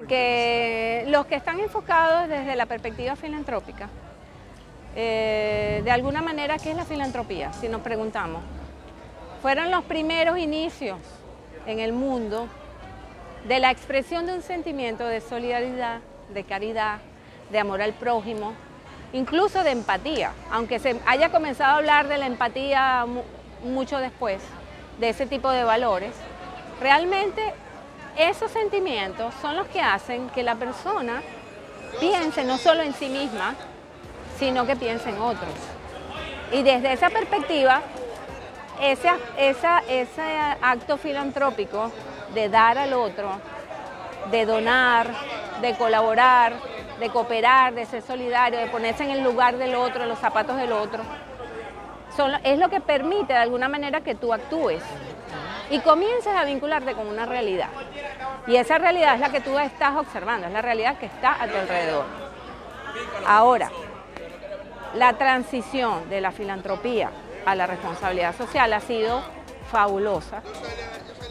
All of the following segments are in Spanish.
Que los que están enfocados desde la perspectiva filantrópica, de alguna manera, ¿qué es la filantropía? Si nos preguntamos, fueron los primeros inicios en el mundo de la expresión de un sentimiento de solidaridad, de caridad, de amor al prójimo, incluso de empatía, aunque se haya comenzado a hablar de la empatía mucho después, de ese tipo de valores. Realmente esos sentimientos son los que hacen que la persona piense no solo en sí misma, sino que piense en otros. Y desde esa perspectiva, ese acto filantrópico de dar al otro, de donar, de colaborar, de cooperar, de ser solidario, de ponerse en el lugar del otro, en los zapatos del otro, es lo que permite de alguna manera que tú actúes y comiences a vincularte con una realidad. Y esa realidad es la que tú estás observando, es la realidad que está a tu alrededor. Ahora, la transición de la filantropía a la responsabilidad social ha sido fabulosa.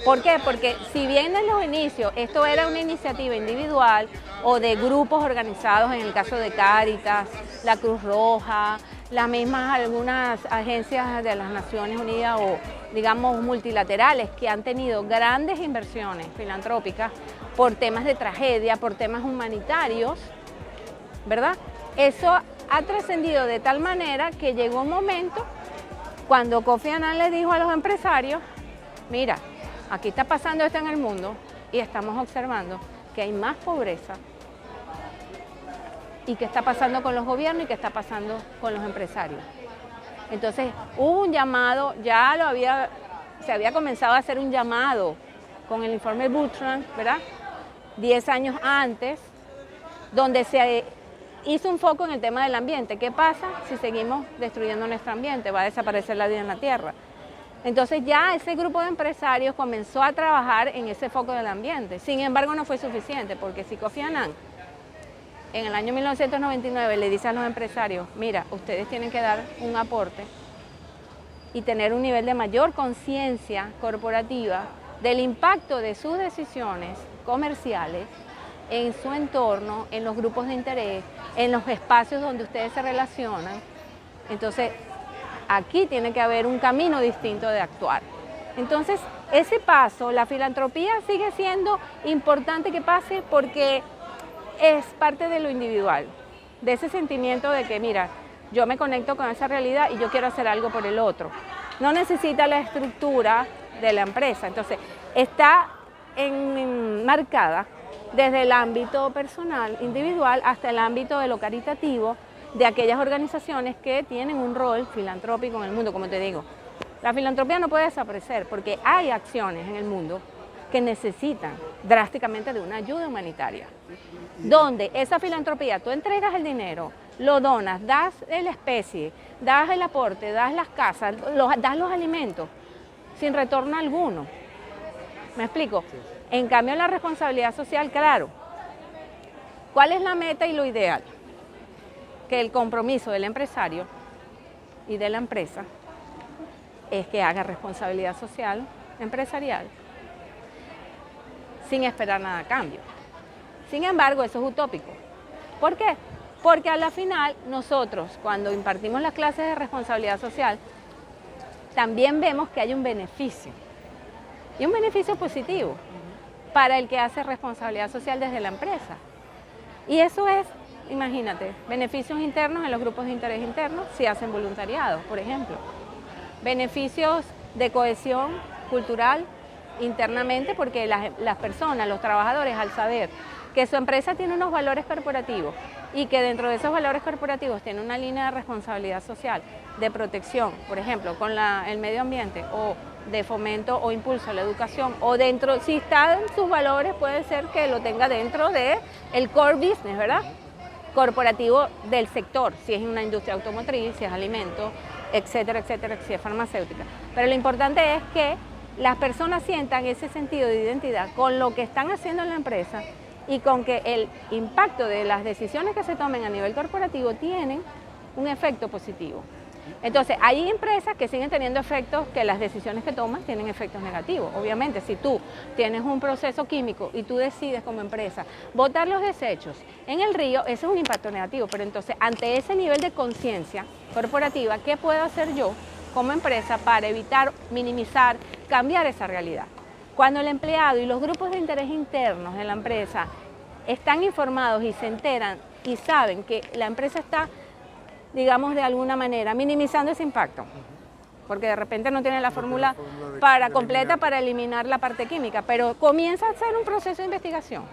¿Por qué? Porque si bien en los inicios esto era una iniciativa individual o de grupos organizados, en el caso de Cáritas, la Cruz Roja, las mismas algunas agencias de las Naciones Unidas o digamos multilaterales que han tenido grandes inversiones filantrópicas por temas de tragedia, por temas humanitarios, ¿verdad? Eso ha trascendido de tal manera que llegó un momento cuando Kofi Annan le dijo a los empresarios, mira, aquí está pasando esto en el mundo y estamos observando que hay más pobreza y qué está pasando con los gobiernos y qué está pasando con los empresarios. Entonces hubo un llamado, se había comenzado a hacer un llamado con el informe Butrán, ¿verdad? 10 años antes, donde se hizo un foco en el tema del ambiente. ¿Qué pasa si seguimos destruyendo nuestro ambiente? Va a desaparecer la vida en la Tierra. Entonces ya ese grupo de empresarios comenzó a trabajar en ese foco del ambiente. Sin embargo, no fue suficiente, porque si Kofi Annan en el año 1999 le dice a los empresarios, mira, ustedes tienen que dar un aporte y tener un nivel de mayor conciencia corporativa del impacto de sus decisiones comerciales en su entorno, en los grupos de interés, en los espacios donde ustedes se relacionan. Entonces, aquí tiene que haber un camino distinto de actuar. Entonces, ese paso, la filantropía sigue siendo importante que pase porque es parte de lo individual, de ese sentimiento de que, mira, yo me conecto con esa realidad y yo quiero hacer algo por el otro. No necesita la estructura de la empresa. Entonces, está marcada desde el ámbito personal, individual, hasta el ámbito de lo caritativo, de aquellas organizaciones que tienen un rol filantrópico en el mundo. Como te digo, la filantropía no puede desaparecer porque hay acciones en el mundo que necesitan drásticamente de una ayuda humanitaria, donde esa filantropía, tú entregas el dinero, lo donas, das la especie, das el aporte, das las casas, das los alimentos, sin retorno alguno. ¿Me explico? En cambio, la responsabilidad social, claro, ¿cuál es la meta y lo ideal? Que el compromiso del empresario y de la empresa es que haga responsabilidad social empresarial sin esperar nada a cambio. Sin embargo, eso es utópico. ¿Por qué? Porque a la final nosotros, cuando impartimos las clases de responsabilidad social, también vemos que hay un beneficio, y un beneficio positivo para el que hace responsabilidad social desde la empresa. Y eso es, imagínate, beneficios internos en los grupos de interés internos si hacen voluntariado, por ejemplo. Beneficios de cohesión cultural internamente porque las personas, los trabajadores, al saber que su empresa tiene unos valores corporativos y que dentro de esos valores corporativos tiene una línea de responsabilidad social, de protección, por ejemplo, con el medio ambiente o de fomento o impulso a la educación, o dentro, si está en sus valores, puede ser que lo tenga dentro del core business, ¿verdad? Corporativo del sector, si es una industria automotriz, si es alimento, etcétera, etcétera, si es farmacéutica. Pero lo importante es que las personas sientan ese sentido de identidad con lo que están haciendo en la empresa y con que el impacto de las decisiones que se tomen a nivel corporativo tienen un efecto positivo. Entonces, hay empresas que siguen teniendo efectos, que las decisiones que tomas tienen efectos negativos. Obviamente, si tú tienes un proceso químico y tú decides como empresa botar los desechos en el río, eso es un impacto negativo. Pero entonces, ante ese nivel de conciencia corporativa, ¿qué puedo hacer yo como empresa para evitar, minimizar, cambiar esa realidad? Cuando el empleado y los grupos de interés internos de la empresa están informados y se enteran y saben que la empresa está, digamos, de alguna manera minimizando ese impacto, porque de repente no tiene la fórmula completa para eliminar la parte química, pero comienza a hacer un proceso de investigación,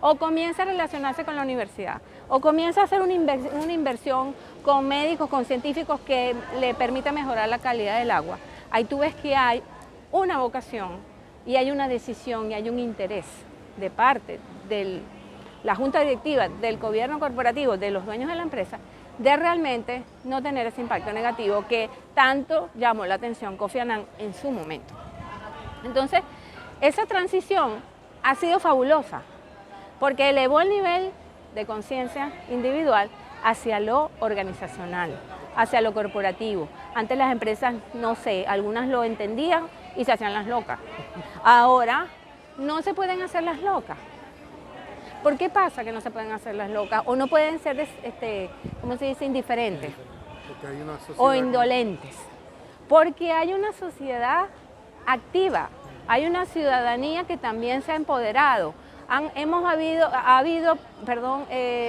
o comienza a relacionarse con la universidad, o comienza a hacer una inversión con médicos, con científicos que le permita mejorar la calidad del agua. Ahí tú ves que hay una vocación y hay una decisión y hay un interés de parte de la junta directiva, del gobierno corporativo, de los dueños de la empresa, de realmente no tener ese impacto negativo que tanto llamó la atención Kofi Annan en su momento. Entonces, esa transición ha sido fabulosa, porque elevó el nivel de conciencia individual hacia lo organizacional, hacia lo corporativo. Antes las empresas, no sé, algunas lo entendían y se hacían las locas. Ahora no se pueden hacer las locas. ¿Por qué pasa que no se pueden hacer las locas? O no pueden ser, ¿cómo se dice?, indiferentes o indolentes. Porque hay una sociedad activa, hay una ciudadanía que también se ha empoderado. Ha habido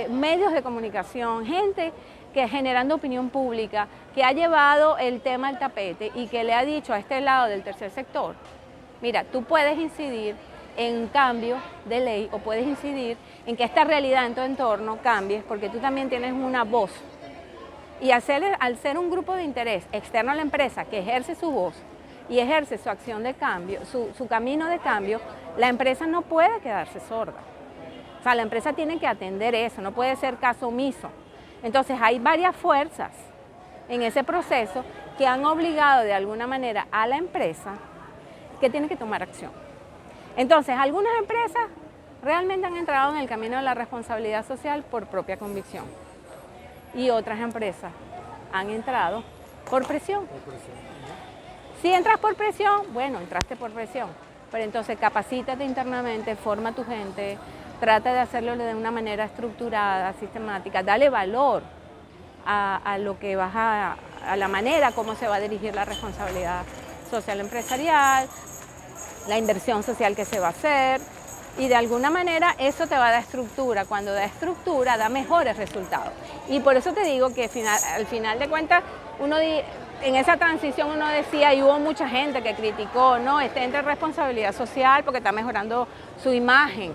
medios de comunicación, gente que generando opinión pública, que ha llevado el tema al tapete y que le ha dicho a este lado del tercer sector, mira, tú puedes incidir en cambio de ley o puedes incidir en que esta realidad en tu entorno cambie, porque tú también tienes una voz. Y al ser un grupo de interés externo a la empresa que ejerce su voz y ejerce su acción de cambio, su camino de cambio, la empresa no puede quedarse sorda. O sea, la empresa tiene que atender eso, no puede ser caso omiso. Entonces hay varias fuerzas en ese proceso que han obligado de alguna manera a la empresa que tiene que tomar acción. Entonces, algunas empresas realmente han entrado en el camino de la responsabilidad social por propia convicción y otras empresas han entrado por presión. Si entras por presión, bueno, entraste por presión, pero entonces capacítate internamente, forma a tu gente, trata de hacerlo de una manera estructurada, sistemática, dale valor a lo que a la manera como se va a dirigir la responsabilidad social empresarial, la inversión social que se va a hacer, y de alguna manera eso te va a dar estructura. Cuando da estructura, da mejores resultados. Y por eso te digo que al final de cuentas, en esa transición uno decía, y hubo mucha gente que criticó, no, entra responsabilidad social porque está mejorando su imagen,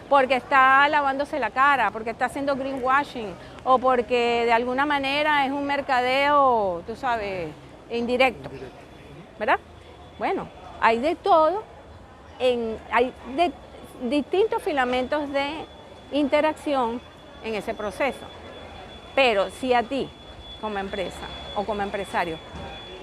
porque está lavándose la cara, porque está haciendo greenwashing, o porque de alguna manera es un mercadeo, tú sabes, indirecto, ¿verdad? Bueno, hay de todo, hay de distintos filamentos de interacción en ese proceso. Pero si a ti, como empresa o como empresario,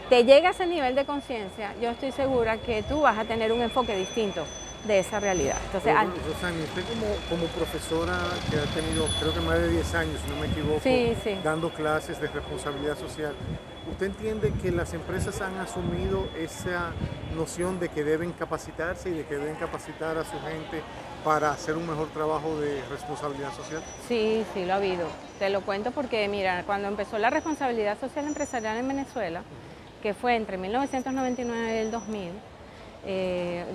te llega a ese nivel de conciencia, yo estoy segura que tú vas a tener un enfoque distinto de esa realidad. Entonces, Rosani, usted como profesora que ha tenido, creo que más de 10 años, si no me equivoco, sí. dando clases de responsabilidad social, ¿usted entiende que las empresas han asumido esa noción de que deben capacitarse y de que deben capacitar a su gente para hacer un mejor trabajo de responsabilidad social? Sí, lo ha habido. Te lo cuento porque, mira, cuando empezó la responsabilidad social empresarial en Venezuela, que fue entre 1999 y el 2000,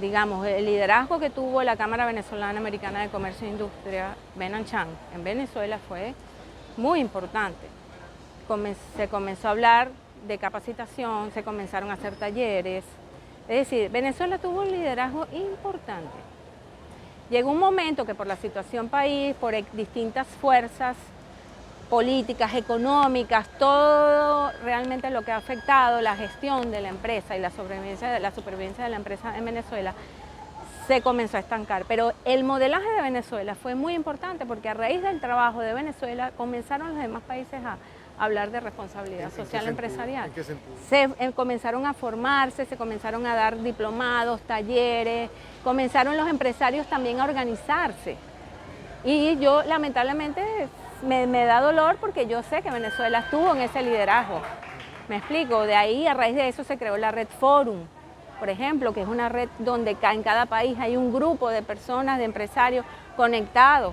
digamos, el liderazgo que tuvo la Cámara Venezolana Americana de Comercio e Industria, BENAMCHAM, en Venezuela fue muy importante. Se comenzó a hablar de capacitación, se comenzaron a hacer talleres, es decir, Venezuela tuvo un liderazgo importante. Llegó un momento que por la situación país, por distintas fuerzas políticas, económicas, todo realmente lo que ha afectado la gestión de la empresa y la supervivencia de la empresa en Venezuela, se comenzó a estancar. Pero el modelaje de Venezuela fue muy importante porque a raíz del trabajo de Venezuela comenzaron los demás países a hablar de responsabilidad social empresarial. ¿En qué sentido? Se comenzaron a formarse, se comenzaron a dar diplomados, talleres, comenzaron los empresarios también a organizarse. Y yo lamentablemente me da dolor porque yo sé que Venezuela estuvo en ese liderazgo. ¿Me explico? De ahí, a raíz de eso, se creó la red Forum, por ejemplo, que es una red donde en cada país hay un grupo de personas, de empresarios conectados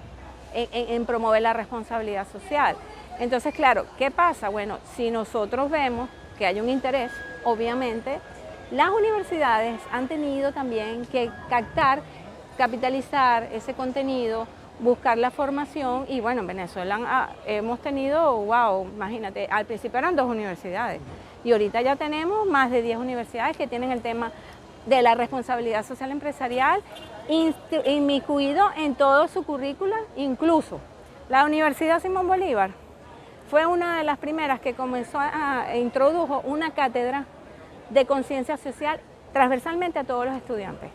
en promover la responsabilidad social. Entonces, claro, ¿qué pasa? Bueno, si nosotros vemos que hay un interés, obviamente, las universidades han tenido también que capitalizar ese contenido, buscar la formación y bueno, en Venezuela hemos tenido, wow, imagínate, al principio eran 2 universidades y ahorita ya tenemos más de 10 universidades que tienen el tema de la responsabilidad social empresarial inmiscuido en todo su currícula, incluso la Universidad Simón Bolívar fue una de las primeras que introdujo una cátedra de conciencia social transversalmente a todos los estudiantes,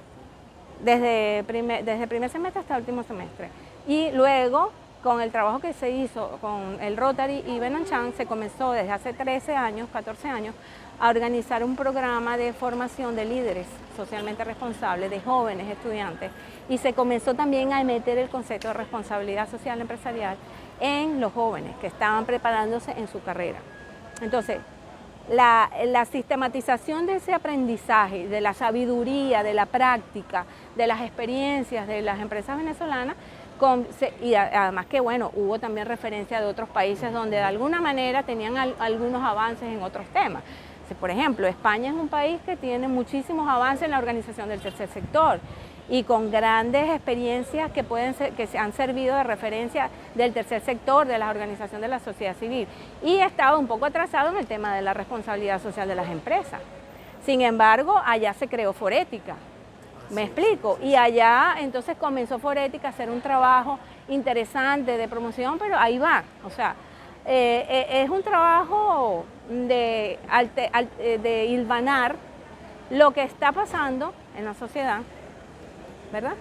desde primer semestre hasta el último semestre. Y luego, con el trabajo que se hizo con el Rotary y Benanchan, se comenzó desde hace 13 años, 14 años, a organizar un programa de formación de líderes socialmente responsables, de jóvenes estudiantes, y se comenzó también a meter el concepto de responsabilidad social empresarial en los jóvenes que estaban preparándose en su carrera. Entonces, la sistematización de ese aprendizaje, de la sabiduría, de la práctica, de las experiencias de las empresas venezolanas, y además que bueno, hubo también referencia de otros países donde de alguna manera tenían algunos avances en otros temas. Por ejemplo, España es un país que tiene muchísimos avances en la organización del tercer sector y con grandes experiencias que se han servido de referencia del tercer sector, de la organización de la sociedad civil, y estaba un poco atrasado en el tema de la responsabilidad social de las empresas. Sin embargo, allá se creó Forética. ¿Me explico? Y allá entonces comenzó Forética a hacer un trabajo interesante de promoción, pero ahí va. O sea, es un trabajo de hilvanar lo que está pasando en la sociedad, ¿verdad?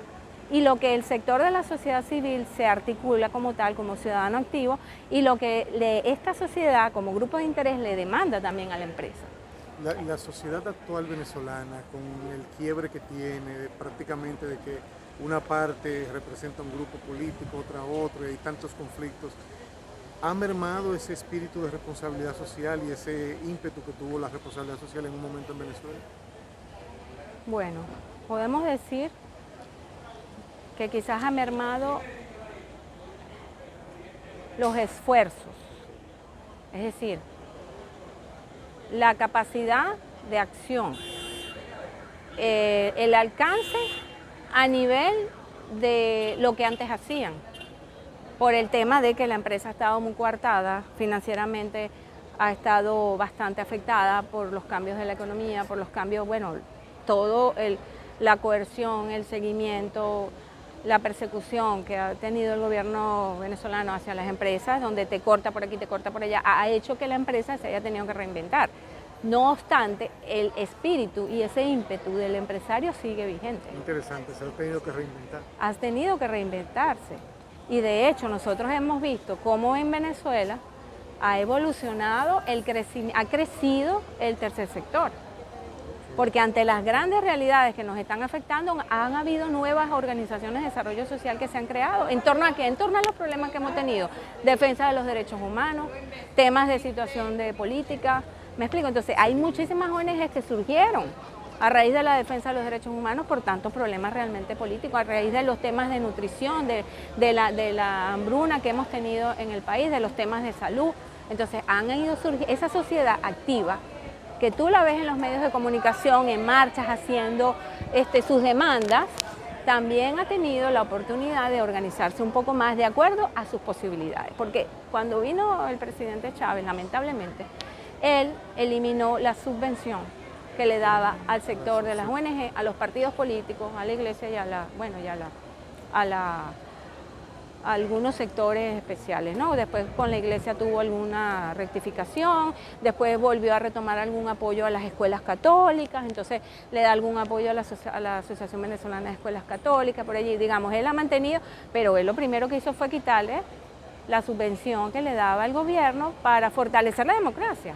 Y lo que el sector de la sociedad civil se articula como tal, como ciudadano activo, y lo que esta sociedad como grupo de interés le demanda también a la empresa. La sociedad actual venezolana, con el quiebre que tiene, prácticamente de que una parte representa un grupo político, otra otro, y hay tantos conflictos, ¿ha mermado ese espíritu de responsabilidad social y ese ímpetu que tuvo la responsabilidad social en un momento en Venezuela? Bueno, podemos decir que quizás ha mermado los esfuerzos, es decir, la capacidad de acción, el alcance a nivel de lo que antes hacían, por el tema de que la empresa ha estado muy coartada, financieramente ha estado bastante afectada por los cambios de la economía, por los cambios, bueno, la coerción, el seguimiento, la persecución que ha tenido el gobierno venezolano hacia las empresas, donde te corta por aquí, te corta por allá, ha hecho que la empresa se haya tenido que reinventar. No obstante, el espíritu y ese ímpetu del empresario sigue vigente. Interesante, se ha tenido que reinventar. Has tenido que reinventarse. Y de hecho, nosotros hemos visto cómo en Venezuela ha evolucionado, ha crecido el tercer sector. Porque ante las grandes realidades que nos están afectando, han habido nuevas organizaciones de desarrollo social que se han creado. ¿En torno a qué? En torno a los problemas que hemos tenido. Defensa de los derechos humanos, temas de situación de política. ¿Me explico? Entonces, hay muchísimas ONGs que surgieron a raíz de la defensa de los derechos humanos por tantos problemas realmente políticos, a raíz de los temas de nutrición, de la hambruna que hemos tenido en el país, de los temas de salud. Entonces, han ido surgiendo esa sociedad activa, que tú la ves en los medios de comunicación, en marchas, haciendo sus demandas, también ha tenido la oportunidad de organizarse un poco más de acuerdo a sus posibilidades. Porque cuando vino el presidente Chávez, lamentablemente, él eliminó la subvención que le daba al sector de las ONG, a los partidos políticos, a la iglesia y a algunos sectores especiales, ¿no? Después con la iglesia tuvo alguna rectificación, después volvió a retomar algún apoyo a las escuelas católicas, entonces le da algún apoyo a la Asociación Venezolana de Escuelas Católicas, por allí, digamos, él ha mantenido, pero él lo primero que hizo fue quitarle la subvención que le daba el gobierno para fortalecer la democracia,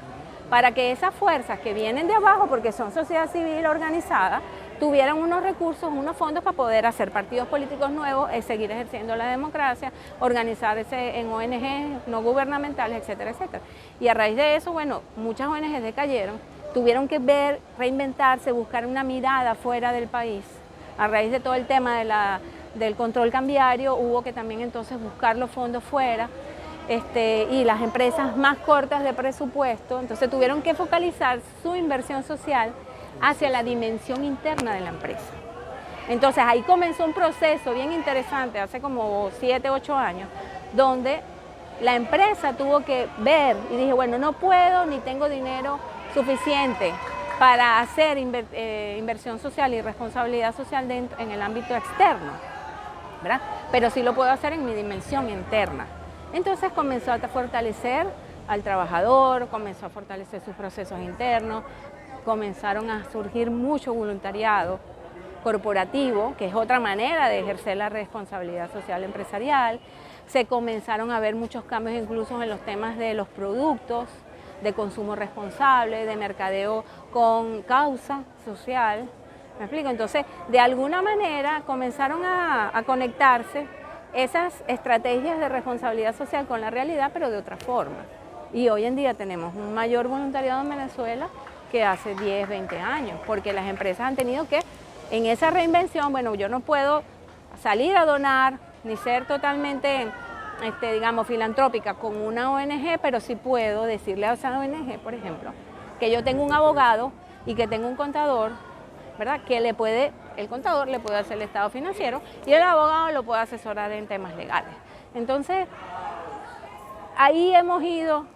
para que esas fuerzas que vienen de abajo, porque son sociedad civil organizada, tuvieran unos recursos, unos fondos para poder hacer partidos políticos nuevos, seguir ejerciendo la democracia, organizarse en ONG no gubernamentales, etcétera, etcétera. Y a raíz de eso, bueno, muchas ONG decayeron, tuvieron que reinventarse, buscar una mirada fuera del país. A raíz de todo el tema del control cambiario, hubo que también entonces buscar los fondos fuera, y las empresas más cortas de presupuesto, entonces tuvieron que focalizar su inversión social hacia la dimensión interna de la empresa. Entonces ahí comenzó un proceso bien interesante, hace como 7, 8 años, donde la empresa tuvo que ver y dije, bueno, no puedo ni tengo dinero suficiente para hacer inversión social y responsabilidad social en el ámbito externo, ¿verdad? Pero sí lo puedo hacer en mi dimensión interna. Entonces comenzó a fortalecer al trabajador, comenzó a fortalecer sus procesos internos, comenzaron a surgir mucho voluntariado corporativo, que es otra manera de ejercer la responsabilidad social empresarial. Se comenzaron a ver muchos cambios incluso en los temas de los productos, de consumo responsable, de mercadeo con causa social. ¿Me explico? Entonces, de alguna manera comenzaron a conectarse esas estrategias de responsabilidad social con la realidad, pero de otra forma. Y hoy en día tenemos un mayor voluntariado en Venezuela que hace 10, 20 años, porque las empresas han tenido que, en esa reinvención, bueno, yo no puedo salir a donar, ni ser totalmente, digamos, filantrópica con una ONG, pero sí puedo decirle a esa ONG, por ejemplo, que yo tengo un abogado y que tengo un contador, ¿verdad? Que el contador le puede hacer el estado financiero y el abogado lo puede asesorar en temas legales. Entonces, ahí hemos ido,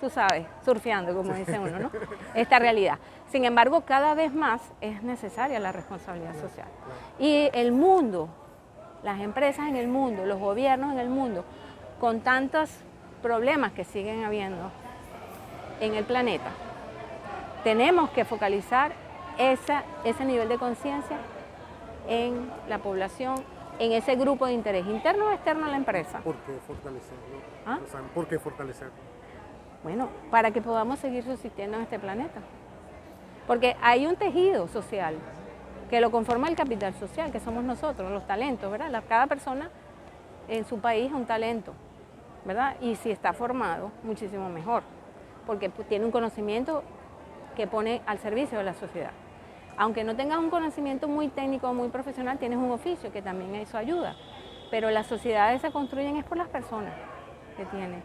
tú sabes, surfeando, como dice uno, ¿no? Esta realidad. Sin embargo, cada vez más es necesaria la responsabilidad social. Y el mundo, las empresas en el mundo, los gobiernos en el mundo, con tantos problemas que siguen habiendo en el planeta, tenemos que focalizar ese nivel de conciencia en la población, en ese grupo de interés interno o externo a la empresa. ¿Por qué fortalecerlo? ¿Ah? ¿Por qué fortalecerlo? Bueno, para que podamos seguir subsistiendo en este planeta. Porque hay un tejido social que lo conforma el capital social, que somos nosotros, los talentos, ¿verdad? Cada persona en su país es un talento, ¿verdad? Y si está formado, muchísimo mejor, porque tiene un conocimiento que pone al servicio de la sociedad. Aunque no tengas un conocimiento muy técnico o muy profesional, tienes un oficio que también eso ayuda. Pero las sociedades se construyen es por las personas que tienen.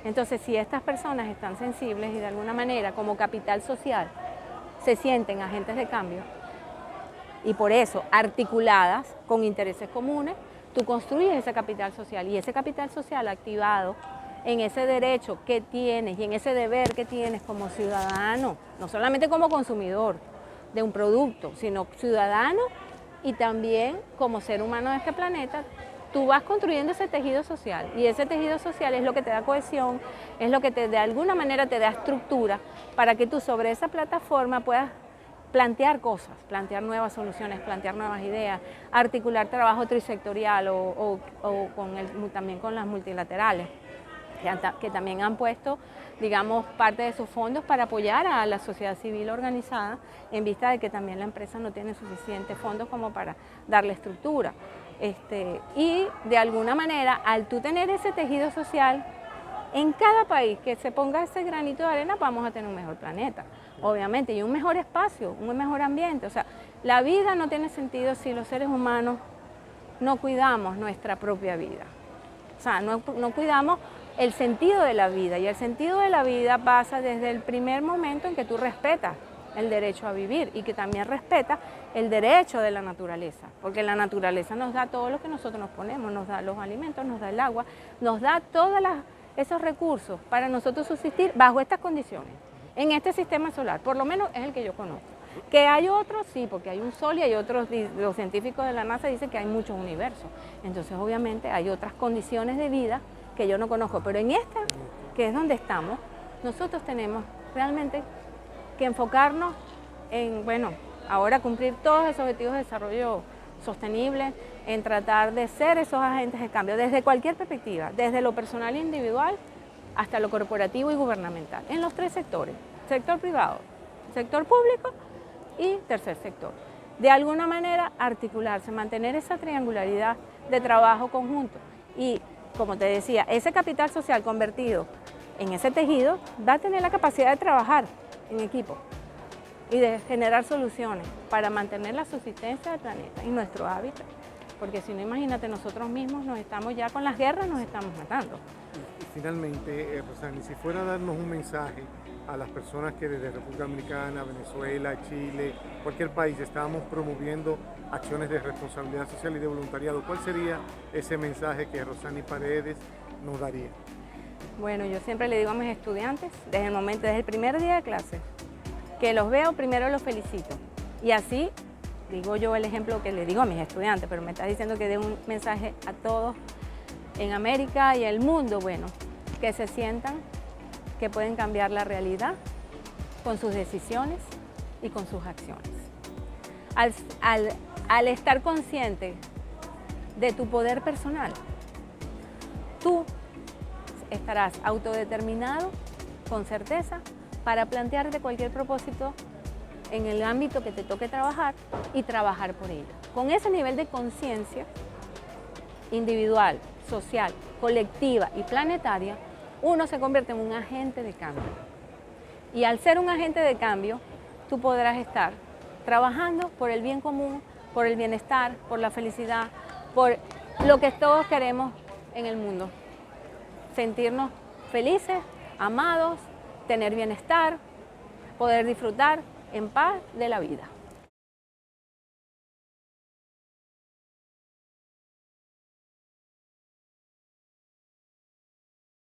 Entonces, si estas personas están sensibles y de alguna manera, como capital social, se sienten agentes de cambio y por eso articuladas con intereses comunes, tú construyes ese capital social y ese capital social activado en ese derecho que tienes y en ese deber que tienes como ciudadano, no solamente como consumidor de un producto, sino ciudadano y también como ser humano de este planeta, tú vas construyendo ese tejido social y ese tejido social es lo que te da cohesión, es lo que de alguna manera te da estructura para que tú sobre esa plataforma puedas plantear cosas, plantear nuevas soluciones, plantear nuevas ideas, articular trabajo trisectorial o también con las multilaterales, que también han puesto, digamos, parte de sus fondos para apoyar a la sociedad civil organizada en vista de que también la empresa no tiene suficientes fondos como para darle estructura. Y de alguna manera, al tú tener ese tejido social, en cada país que se ponga ese granito de arena, vamos a tener un mejor planeta, obviamente, y un mejor espacio, un mejor ambiente. O sea, la vida no tiene sentido si los seres humanos no cuidamos nuestra propia vida. O sea, no cuidamos el sentido de la vida, y el sentido de la vida pasa desde el primer momento en que tú respetas el derecho a vivir y que también respeta el derecho de la naturaleza, porque la naturaleza nos da todo lo que nosotros nos ponemos, nos da los alimentos, nos da el agua, nos da todos esos recursos para nosotros subsistir bajo estas condiciones, en este sistema solar, por lo menos es el que yo conozco. Que hay otros, sí, porque hay un sol y hay otros, los científicos de la NASA dicen que hay muchos universos, entonces obviamente hay otras condiciones de vida que yo no conozco, pero en esta, que es donde estamos, nosotros tenemos realmente que enfocarnos en, bueno, ahora cumplir todos esos objetivos de desarrollo sostenible, en tratar de ser esos agentes de cambio desde cualquier perspectiva, desde lo personal e individual hasta lo corporativo y gubernamental, en los tres sectores, sector privado, sector público y tercer sector. de alguna manera articularse, mantener esa triangularidad de trabajo conjunto. Y como te decía, ese capital social convertido en ese tejido va a tener la capacidad de trabajar en equipo y de generar soluciones para mantener la subsistencia del planeta y nuestro hábitat. Porque si no, imagínate, nosotros mismos nos estamos ya con las guerras, nos estamos matando. Y finalmente, Rosani, si fuera a darnos un mensaje a las personas que desde República Dominicana, Venezuela, Chile, cualquier país, estábamos promoviendo acciones de responsabilidad social y de voluntariado, ¿cuál sería ese mensaje que Rosani Paredes nos daría? Bueno, yo siempre le digo a mis estudiantes, desde el primer día de clase, que los veo, primero los felicito. Y así digo yo el ejemplo que le digo a mis estudiantes, pero me estás diciendo que dé un mensaje a todos en América y el mundo, bueno, que se sientan que pueden cambiar la realidad con sus decisiones y con sus acciones. Al estar consciente de tu poder personal, tú estarás autodeterminado, con certeza, para plantearte cualquier propósito en el ámbito que te toque trabajar y trabajar por ello. Con ese nivel de conciencia individual, social, colectiva y planetaria, uno se convierte en un agente de cambio. Y al ser un agente de cambio, tú podrás estar trabajando por el bien común, por el bienestar, por la felicidad, por lo que todos queremos en el mundo. Sentirnos felices, amados, tener bienestar, poder disfrutar en paz de la vida.